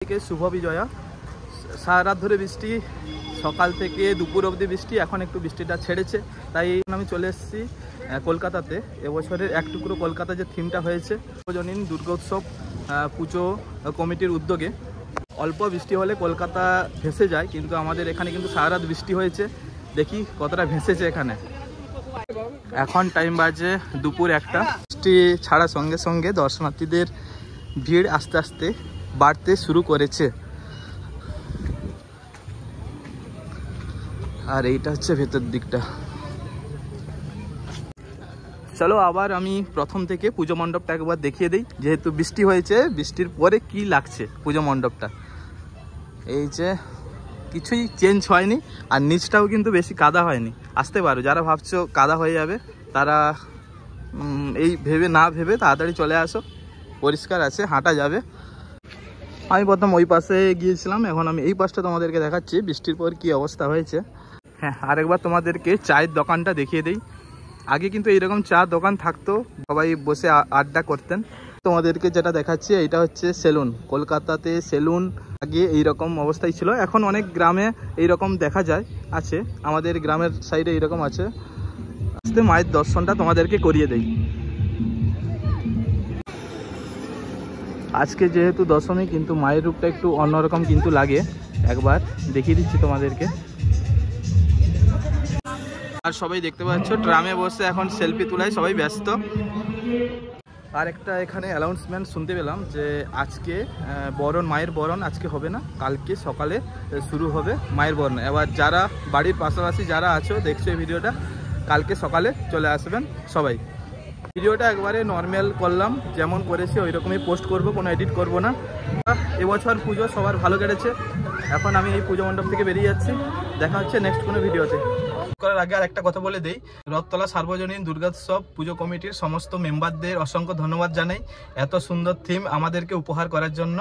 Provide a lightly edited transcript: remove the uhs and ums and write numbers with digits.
থেকে শুভ বিজয়া। সারা রাত ধরে বৃষ্টি, সকাল থেকে দুপুর অবধি বৃষ্টি, এখন একটু বৃষ্টিটা ছেড়েছে, তাই আমি চলে এসেছি কলকাতাতে। এবছরের এক টুকরো কলকাতা যে থিমটা হয়েছে সার্বজনীন দুর্গোৎসব পুজো কমিটির উদ্যোগে। অল্প বৃষ্টি হলে কলকাতা ভেসে যায়, কিন্তু আমাদের এখানে কিন্তু সারা রাত বৃষ্টি হয়েছে। দেখি কতটা ভেসেছে এখানে। এখন টাইম বাজে দুপুর 1টা। বৃষ্টি ছাড়ার সঙ্গে সঙ্গে দর্শনার্থীদের ভিড় আস্তে আস্তে বাড়তে শুরু করেছে। আর এইটা হচ্ছে ভেতর দিকটা। চলো আবার আমি প্রথম থেকে পুজো মণ্ডপটা একবার দেখিয়ে দিই, যেহেতু বৃষ্টি হয়েছে, বৃষ্টির পরে কি লাগছে পুজো মণ্ডপটা। এই যে কিছুই চেঞ্জ হয়নি, আর নিচটাও কিন্তু বেশি কাদা হয়নি। আসতে পারো, যারা ভাবছো কাদা হয়ে যাবে তারা এই না ভেবে তাড়াতাড়ি চলে আসো, পরিষ্কার আছে, হাঁটা যাবে। আমি প্রথম ওই পাশে গিয়েছিলাম, এখন আমি এই পাশটা তোমাদেরকে দেখাচ্ছি বৃষ্টির পর কি অবস্থা হয়েছে। হ্যাঁ, আরেকবার তোমাদেরকে চায়ের দোকানটা দেখিয়ে দিই। আগে কিন্তু এইরকম চা দোকান থাকতো, সবাই বসে আড্ডা করতেন। তোমাদেরকে যেটা দেখাচ্ছি এইটা হচ্ছে সেলুন। কলকাতাতে সেলুন আগে এইরকম অবস্থায় ছিল, এখন অনেক গ্রামে এইরকম দেখা যায়, আছে। আমাদের গ্রামের সাইডে এইরকম আছে। আস্তে মায়ের দর্শনটা তোমাদেরকে করিয়ে দেই। আজকে যেহেতু দশমী, কিন্তু মায়ের রূপটা একটু অন্যরকম কিন্তু লাগে। একবার দেখিয়ে দিচ্ছি তোমাদেরকে। আর সবাই দেখতে পাচ্ছ ট্রামে বসে এখন সেলফি তোলায় সবাই ব্যস্ত। আর একটা এখানে অ্যানাউন্সমেন্ট শুনতে পেলাম যে আজকে মায়ের বরণ আজকে হবে না, কালকে সকালে শুরু হবে মায়ের বরণ। এবার যারা বাড়ির পাশাপাশি যারা আছো দেখছো এই ভিডিওটা, কালকে সকালে চলে আসবেন সবাই। ভিডিওটা একবারে নর্মাল করলাম, যেমন করেছি ওই রকমই পোস্ট করব, কোনো এডিট করব না। এবছর পুজো সবার ভালো কেটেছে। এখন আমি এই পুজো মণ্ডপ থেকে বেরিয়ে যাচ্ছি, দেখা হচ্ছে নেক্সট কোনো ভিডিওতে। করার আগে আর একটা কথা বলে দেই, রথতলা সার্বজনীন দুর্গোৎসব পুজো কমিটির সমস্ত মেম্বারদের অসংখ্য ধন্যবাদ জানাই এত সুন্দর থিম আমাদেরকে উপহার করার জন্য।